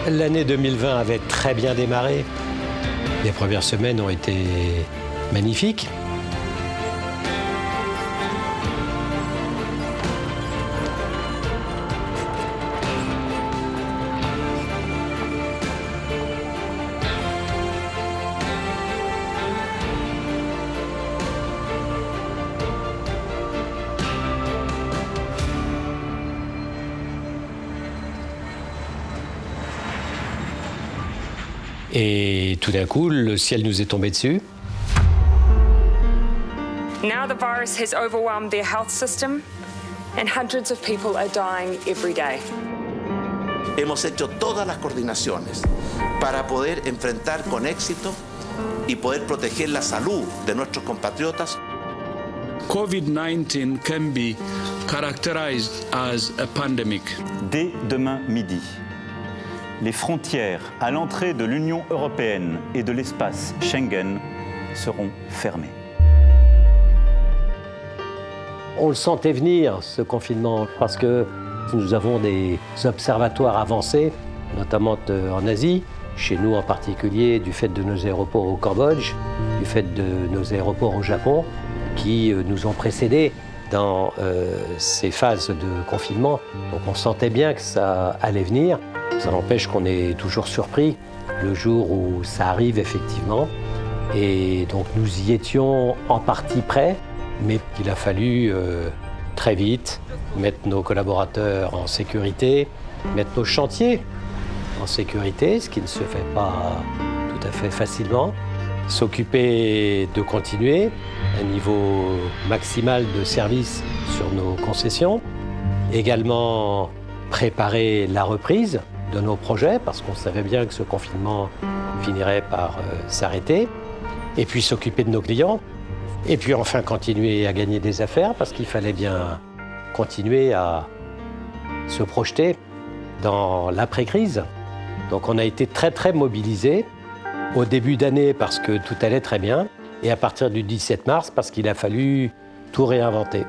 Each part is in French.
L'année 2020 avait très bien démarré. Les premières semaines ont été magnifiques. Et tout d'un coup, le ciel nous est tombé dessus. Now the virus has overwhelmed their health system and hundreds of people are dying every day. Hemos hecho todas las coordinaciones para poder enfrentar con éxito y poder proteger la salud de nuestros compatriotas. COVID-19 can be characterized as a pandemic. Dès demain midi, les frontières à l'entrée de l'Union européenne et de l'espace Schengen seront fermées. On le sentait venir, ce confinement, parce que nous avons des observatoires avancés, notamment en Asie, chez nous en particulier, du fait de nos aéroports au Cambodge, du fait de nos aéroports au Japon, qui nous ont précédés dans ces phases de confinement. Donc on sentait bien que ça allait venir. Ça n'empêche qu'on est toujours surpris le jour où ça arrive effectivement. Et donc nous y étions en partie prêts, mais il a fallu très vite mettre nos collaborateurs en sécurité, mettre nos chantiers en sécurité, ce qui ne se fait pas tout à fait facilement, s'occuper de continuer un niveau maximal de service sur nos concessions, également préparer la reprise de nos projets, parce qu'on savait bien que ce confinement finirait par s'arrêter, et puis s'occuper de nos clients, et puis enfin continuer à gagner des affaires, parce qu'il fallait bien continuer à se projeter dans l'après-crise. Donc on a été très mobilisés au début d'année parce que tout allait très bien, et à partir du 17 mars parce qu'il a fallu tout réinventer.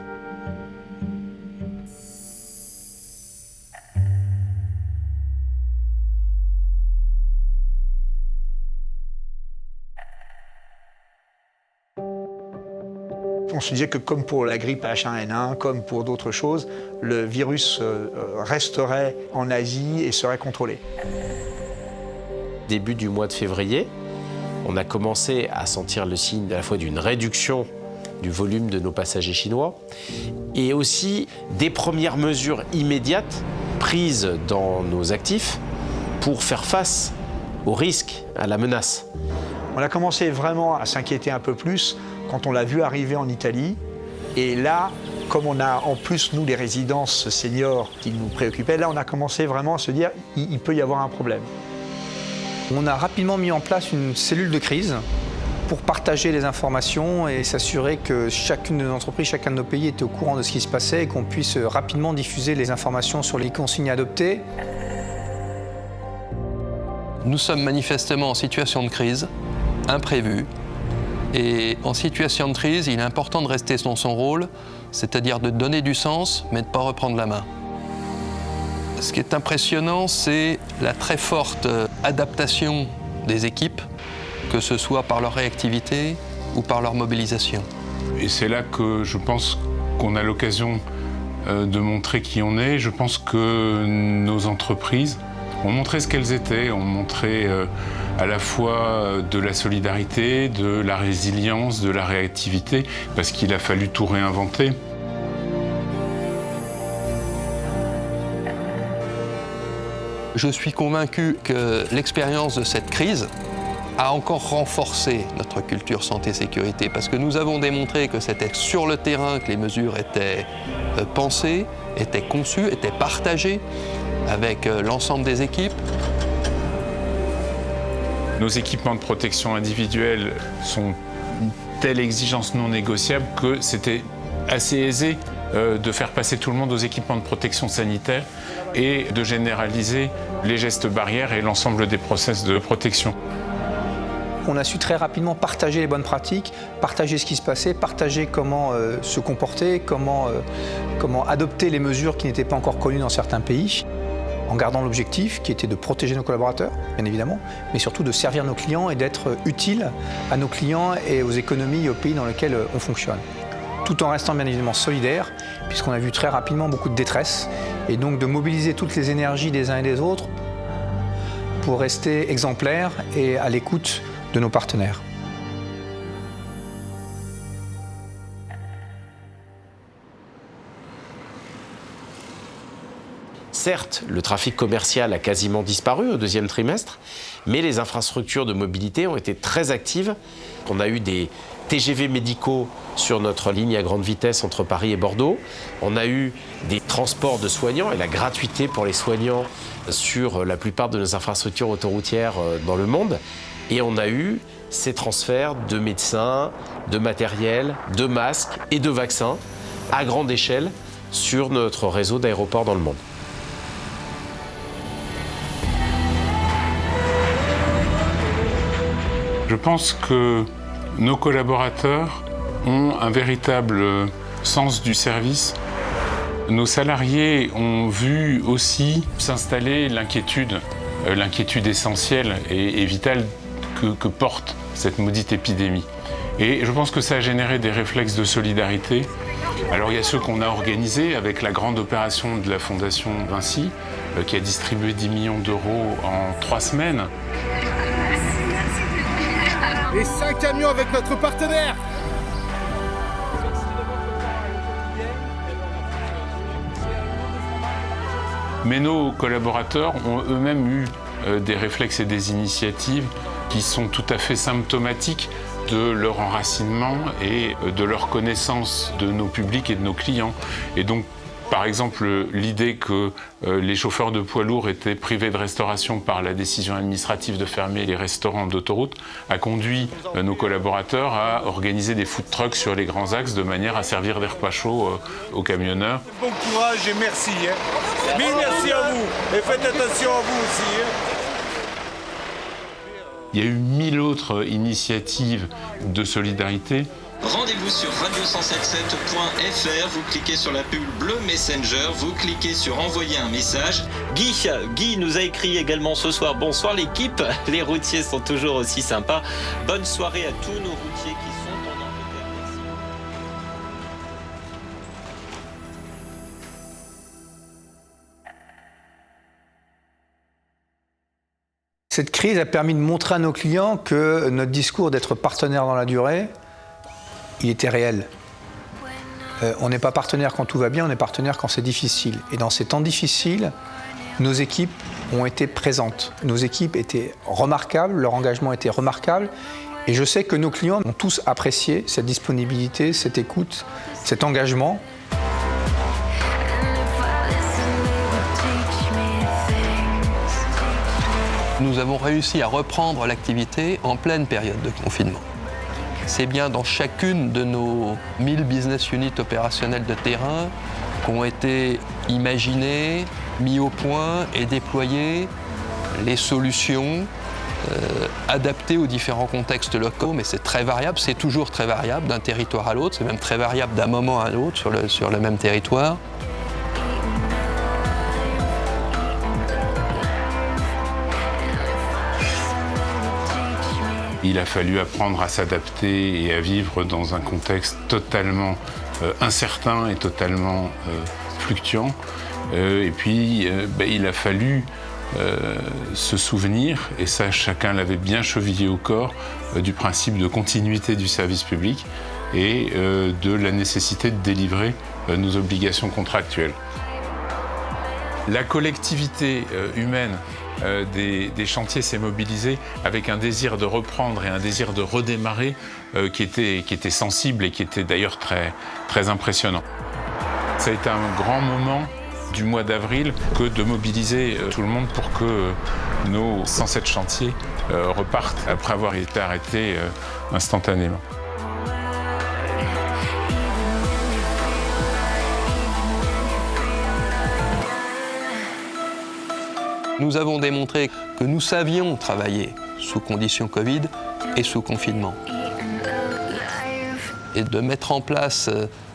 On se disait que comme pour la grippe H1N1, comme pour d'autres choses, le virus resterait en Asie et serait contrôlé. Début du mois de février, on a commencé à sentir le signe à la fois d'une réduction du volume de nos passagers chinois et aussi des premières mesures immédiates prises dans nos actifs pour faire face au risque, à la menace. On a commencé vraiment à s'inquiéter un peu plus quand on l'a vu arriver en Italie. Et là, comme on a en plus, nous, les résidences seniors qui nous préoccupaient, là, on a commencé vraiment à se dire il peut y avoir un problème. On a rapidement mis en place une cellule de crise pour partager les informations et s'assurer que chacune de nos entreprises, chacun de nos pays était au courant de ce qui se passait et qu'on puisse rapidement diffuser les informations sur les consignes adoptées. Nous sommes manifestement en situation de crise, imprévue. Et en situation de crise, il est important de rester dans son rôle, c'est-à-dire de donner du sens, mais de ne pas reprendre la main. Ce qui est impressionnant, c'est la très forte adaptation des équipes, que ce soit par leur réactivité ou par leur mobilisation. Et c'est là que je pense qu'on a l'occasion de montrer qui on est. Je pense que nos entreprises ont montré ce qu'elles étaient, ont montré à la fois de la solidarité, de la résilience, de la réactivité, parce qu'il a fallu tout réinventer. Je suis convaincu que l'expérience de cette crise a encore renforcé notre culture santé-sécurité, parce que nous avons démontré que c'était sur le terrain que les mesures étaient pensées, étaient conçues, étaient partagées avec l'ensemble des équipes. Nos équipements de protection individuelle sont une telle exigence non négociable que c'était assez aisé de faire passer tout le monde aux équipements de protection sanitaire et de généraliser les gestes barrières et l'ensemble des process de protection. On a su très rapidement partager les bonnes pratiques, partager ce qui se passait, partager comment se comporter, comment adopter les mesures qui n'étaient pas encore connues dans certains pays. en gardant l'objectif qui était de protéger nos collaborateurs, bien évidemment, mais surtout de servir nos clients et d'être utile à nos clients et aux économies et aux pays dans lesquels on fonctionne. Tout en restant bien évidemment solidaire, puisqu'on a vu très rapidement beaucoup de détresse, et donc de mobiliser toutes les énergies des uns et des autres pour rester exemplaires et à l'écoute de nos partenaires. Certes, le trafic commercial a quasiment disparu au deuxième trimestre, mais les infrastructures de mobilité ont été très actives. On a eu des TGV médicaux sur notre ligne à grande vitesse entre Paris et Bordeaux. On a eu des transports de soignants et la gratuité pour les soignants sur la plupart de nos infrastructures autoroutières dans le monde. Et on a eu ces transferts de médecins, de matériel, de masques et de vaccins à grande échelle sur notre réseau d'aéroports dans le monde. Je pense que nos collaborateurs ont un véritable sens du service. Nos salariés ont vu aussi s'installer l'inquiétude essentielle et vitale que porte cette maudite épidémie. Et je pense que ça a généré des réflexes de solidarité. Alors il y a ceux qu'on a organisés avec la grande opération de la Fondation Vinci, qui a distribué 10 millions d'euros en 3 semaines. Et 5 camions avec notre partenaire. Mais nos collaborateurs ont eux-mêmes eu des réflexes et des initiatives qui sont tout à fait symptomatiques de leur enracinement et de leur connaissance de nos publics et de nos clients. Et donc, par exemple, l'idée que les chauffeurs de poids lourds étaient privés de restauration par la décision administrative de fermer les restaurants d'autoroute a conduit nos collaborateurs à organiser des food trucks sur les grands axes de manière à servir des repas chauds aux camionneurs. Bon courage et merci. Mille merci à vous et faites attention à vous aussi. Il y a eu 1000 autres initiatives de solidarité. Rendez-vous sur radio177.fr, vous cliquez sur la pub bleue Messenger, vous cliquez sur envoyer un message. Guy nous a écrit également ce soir. Bonsoir l'équipe, les routiers sont toujours aussi sympas. Bonne soirée à tous nos routiers qui sont en Angleterre. Merci. Cette crise a permis de montrer à nos clients que notre discours d'être partenaire dans la durée, il était réel. On n'est pas partenaire quand tout va bien, on est partenaire quand c'est difficile. Et dans ces temps difficiles, nos équipes ont été présentes. Nos équipes étaient remarquables, leur engagement était remarquable. Et je sais que nos clients ont tous apprécié cette disponibilité, cette écoute, cet engagement. Nous avons réussi à reprendre l'activité en pleine période de confinement. C'est bien dans chacune de nos 1000 business units opérationnels de terrain qu'ont été imaginées, mis au point et déployées les solutions adaptées aux différents contextes locaux. Mais c'est très variable, c'est toujours très variable d'un territoire à l'autre, c'est même très variable d'un moment à l'autre sur le même territoire. Il a fallu apprendre à s'adapter et à vivre dans un contexte totalement incertain et totalement fluctuant. Et puis, il a fallu se souvenir, et ça chacun l'avait bien chevillé au corps, du principe de continuité du service public et de la nécessité de délivrer nos obligations contractuelles. La collectivité humaine des chantiers s'est mobilisée avec un désir de reprendre et un désir de redémarrer qui était sensible et qui était d'ailleurs très impressionnant. Ça a été un grand moment du mois d'avril que de mobiliser tout le monde pour que nos 107 chantiers repartent après avoir été arrêtés instantanément. Nous avons démontré que nous savions travailler sous conditions Covid et sous confinement. et de mettre en place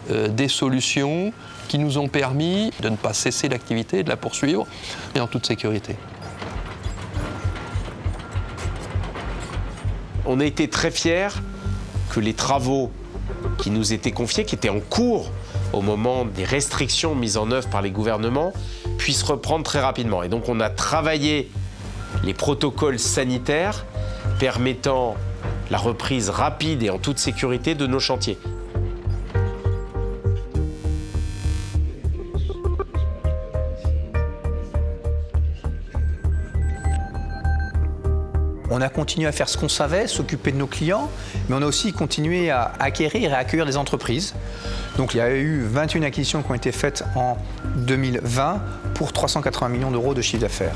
des solutions qui nous ont permis de ne pas cesser l'activité, de la poursuivre et en toute sécurité. On a été très fiers que les travaux qui nous étaient confiés, qui étaient en cours au moment des restrictions mises en œuvre par les gouvernements, puissent reprendre très rapidement. Et donc on a travaillé les protocoles sanitaires permettant la reprise rapide et en toute sécurité de nos chantiers. On a continué à faire ce qu'on savait, s'occuper de nos clients, mais on a aussi continué à acquérir et à accueillir des entreprises. Donc il y a eu 21 acquisitions qui ont été faites en 2020 pour 380 millions d'euros de chiffre d'affaires.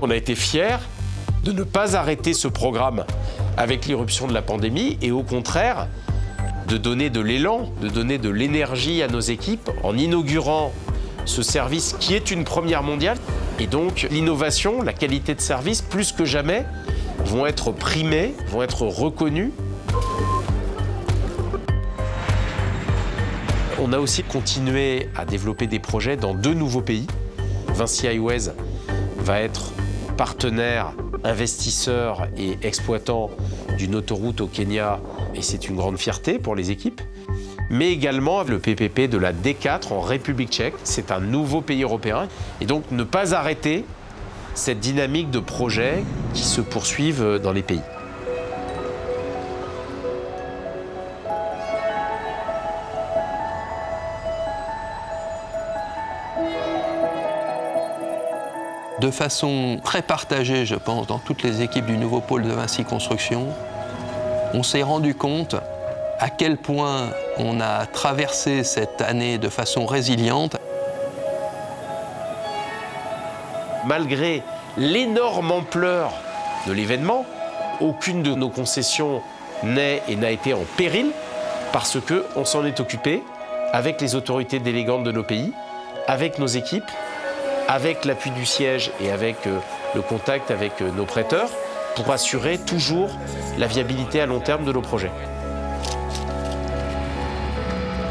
On a été fiers de ne pas arrêter ce programme avec l'irruption de la pandémie et au contraire de donner de l'élan, de donner de l'énergie à nos équipes en inaugurant ce service qui est une première mondiale. Et donc l'innovation, la qualité de service, plus que jamais, vont être primées, vont être reconnues. On a aussi continué à développer des projets dans 2 nouveaux pays. Vinci Highways va être partenaire, investisseur et exploitant d'une autoroute au Kenya, et c'est une grande fierté pour les équipes. Mais également le PPP de la D4 en République tchèque, c'est un nouveau pays européen. Et donc ne pas arrêter cette dynamique de projets qui se poursuivent dans les pays. De façon très partagée, je pense, dans toutes les équipes du nouveau pôle de Vinci Construction, on s'est rendu compte à quel point on a traversé cette année de façon résiliente. Malgré l'énorme ampleur de l'événement, aucune de nos concessions n'est et n'a été en péril parce qu'on s'en est occupé avec les autorités délégantes de nos pays, avec nos équipes, avec l'appui du siège et avec le contact avec nos prêteurs pour assurer toujours la viabilité à long terme de nos projets.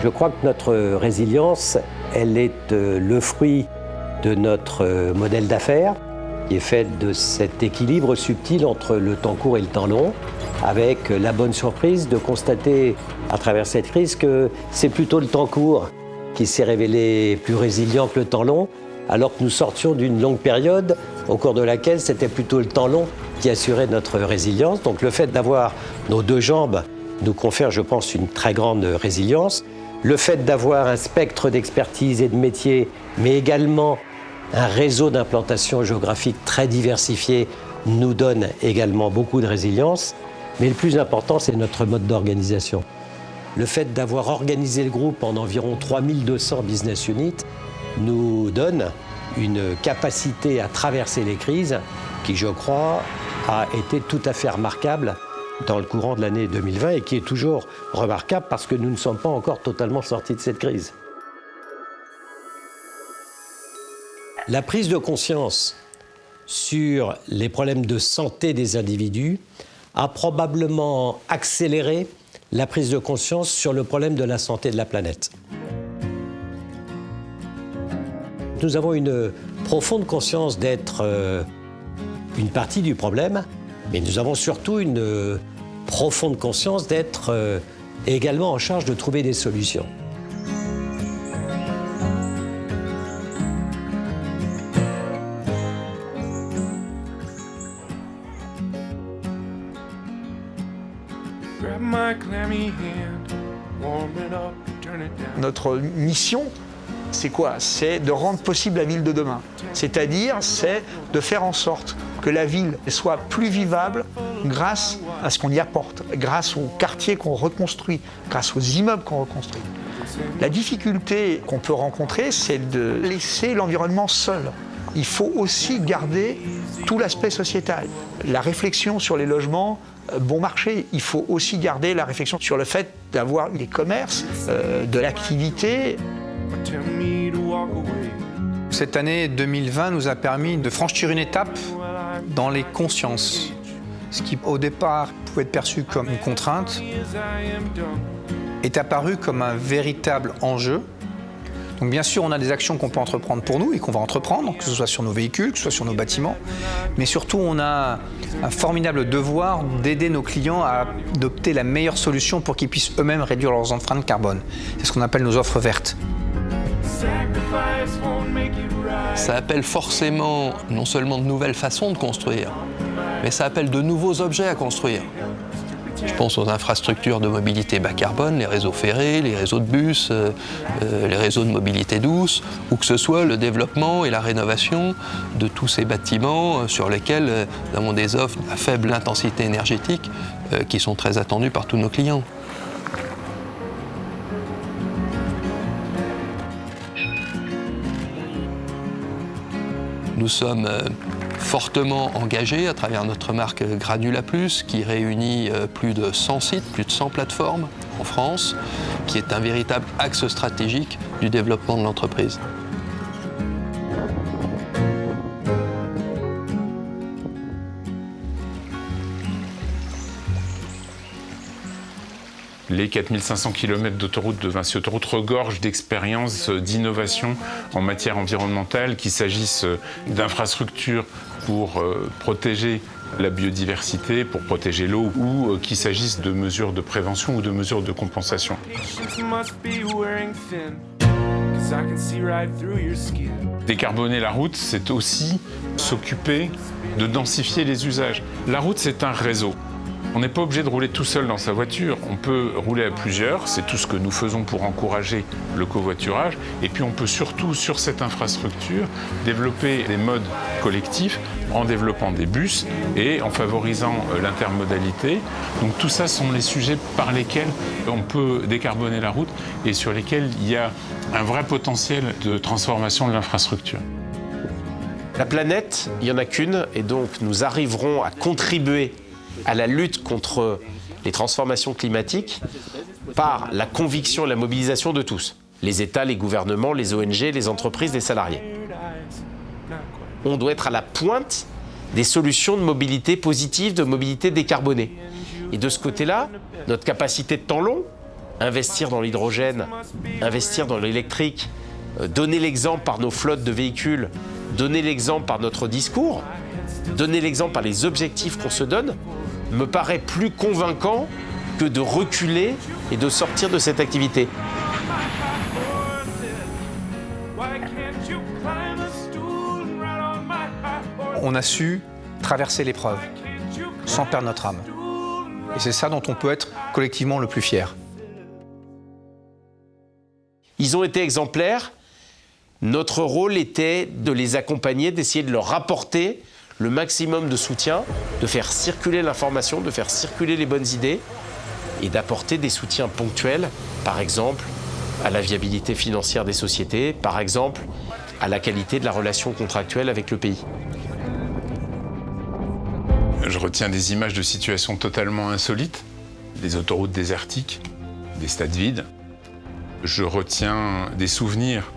Je crois que notre résilience, elle est le fruit de notre modèle d'affaires qui est fait de cet équilibre subtil entre le temps court et le temps long, avec la bonne surprise de constater à travers cette crise que c'est plutôt le temps court qui s'est révélé plus résilient que le temps long, alors que nous sortions d'une longue période au cours de laquelle c'était plutôt le temps long qui assurait notre résilience. Donc le fait d'avoir nos 2 jambes nous confère, je pense, une très grande résilience. Le fait d'avoir un spectre d'expertise et de métiers, mais également un réseau d'implantation géographique très diversifié, nous donne également beaucoup de résilience. Mais le plus important, c'est notre mode d'organisation. Le fait d'avoir organisé le groupe en environ 3200 business units nous donne une capacité à traverser les crises qui, je crois, a été tout à fait remarquable dans le courant de l'année 2020 et qui est toujours remarquable parce que nous ne sommes pas encore totalement sortis de cette crise. La prise de conscience sur les problèmes de santé des individus a probablement accéléré la prise de conscience sur le problème de la santé de la planète. Nous avons une profonde conscience d'être une partie du problème, mais nous avons surtout une profonde conscience d'être également en charge de trouver des solutions. Notre mission, c'est quoi? C'est de rendre possible la ville de demain. C'est-à-dire, c'est de faire en sorte que la ville soit plus vivable grâce à ce qu'on y apporte, grâce aux quartiers qu'on reconstruit, grâce aux immeubles qu'on reconstruit. La difficulté qu'on peut rencontrer, c'est de laisser l'environnement seul. Il faut aussi garder tout l'aspect sociétal. La réflexion sur les logements bon marché, il faut aussi garder la réflexion sur le fait d'avoir des commerces, de l'activité. Cette année 2020 nous a permis de franchir une étape dans les consciences. Ce qui, au départ, pouvait être perçu comme une contrainte, est apparu comme un véritable enjeu. Donc bien sûr, on a des actions qu'on peut entreprendre pour nous et qu'on va entreprendre, que ce soit sur nos véhicules, que ce soit sur nos bâtiments. Mais surtout, on a un formidable devoir d'aider nos clients à adopter la meilleure solution pour qu'ils puissent eux-mêmes réduire leurs empreintes carbone. C'est ce qu'on appelle nos offres vertes. Ça appelle forcément non seulement de nouvelles façons de construire, mais ça appelle de nouveaux objets à construire. Je pense aux infrastructures de mobilité bas carbone, les réseaux ferrés, les réseaux de bus, les réseaux de mobilité douce, ou que ce soit le développement et la rénovation de tous ces bâtiments sur lesquels nous avons des offres à faible intensité énergétique qui sont très attendues par tous nos clients. Nous sommes fortement engagés à travers notre marque Granula Plus, qui réunit plus de 100 sites, plus de 100 plateformes en France, qui est un véritable axe stratégique du développement de l'entreprise. Les 4500 km d'autoroute de Vinci Autoroute regorgent d'expériences, d'innovations en matière environnementale, qu'il s'agisse d'infrastructures pour protéger la biodiversité, pour protéger l'eau, ou qu'il s'agisse de mesures de prévention ou de mesures de compensation. Décarboner la route, c'est aussi s'occuper de densifier les usages. La route, c'est un réseau. On n'est pas obligé de rouler tout seul dans sa voiture, on peut rouler à plusieurs, c'est tout ce que nous faisons pour encourager le covoiturage. Et puis on peut surtout, sur cette infrastructure, développer des modes collectifs en développant des bus et en favorisant l'intermodalité. Donc tout ça sont les sujets par lesquels on peut décarboner la route et sur lesquels il y a un vrai potentiel de transformation de l'infrastructure. La planète, il n'y en a qu'une, et donc nous arriverons à contribuer à la lutte contre les transformations climatiques par la conviction et la mobilisation de tous. Les États, les gouvernements, les ONG, les entreprises, les salariés. On doit être à la pointe des solutions de mobilité positive, de mobilité décarbonée. Et de ce côté-là, notre capacité de temps long, investir dans l'hydrogène, investir dans l'électrique, donner l'exemple par nos flottes de véhicules, donner l'exemple par notre discours, donner l'exemple par les objectifs qu'on se donne, me paraît plus convaincant que de reculer et de sortir de cette activité. On a su traverser l'épreuve sans perdre notre âme. Et c'est ça dont on peut être collectivement le plus fier. Ils ont été exemplaires. Notre rôle était de les accompagner, d'essayer de leur apporter le maximum de soutien, de faire circuler l'information, de faire circuler les bonnes idées et d'apporter des soutiens ponctuels, par exemple à la viabilité financière des sociétés, par exemple à la qualité de la relation contractuelle avec le pays. Je retiens des images de situations totalement insolites, des autoroutes désertiques, des stades vides. Je retiens des souvenirs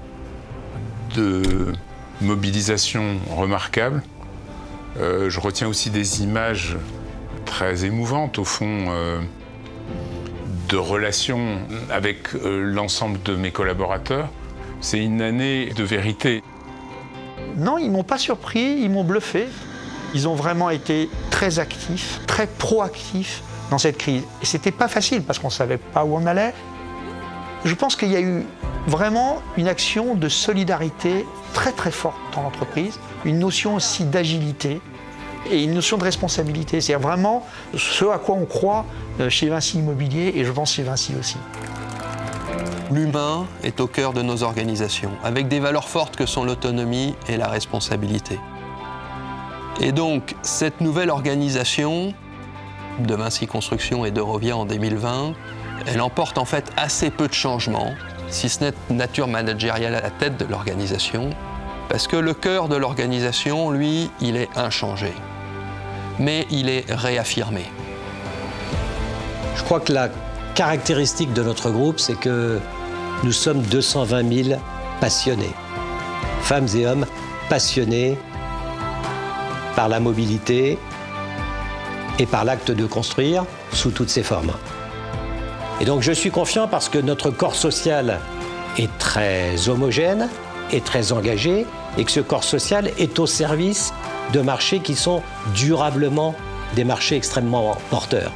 de mobilisation remarquables. Je retiens aussi des images très émouvantes, au fond, de relations avec l'ensemble de mes collaborateurs. C'est une année de vérité. Non, ils ne m'ont pas surpris, ils m'ont bluffé. Ils ont vraiment été très actifs, très proactifs dans cette crise. Et ce n'était pas facile parce qu'on ne savait pas où on allait. Je pense qu'il y a eu vraiment une action de solidarité très très forte dans l'entreprise, une notion aussi d'agilité et une notion de responsabilité. C'est vraiment ce à quoi on croit chez Vinci Immobilier et je pense chez Vinci aussi. L'humain est au cœur de nos organisations, avec des valeurs fortes que sont l'autonomie et la responsabilité. Et donc, cette nouvelle organisation de Vinci Construction et d'Eurovia en 2020, elle emporte en fait assez peu de changements, si ce n'est de nature managériale à la tête de l'organisation, parce que le cœur de l'organisation, lui, il est inchangé, mais il est réaffirmé. Je crois que la caractéristique de notre groupe, c'est que nous sommes 220 000 passionnés, femmes et hommes passionnés par la mobilité et par l'acte de construire sous toutes ses formes. Et donc je suis confiant parce que notre corps social est très homogène et très engagé et que ce corps social est au service de marchés qui sont durablement des marchés extrêmement porteurs.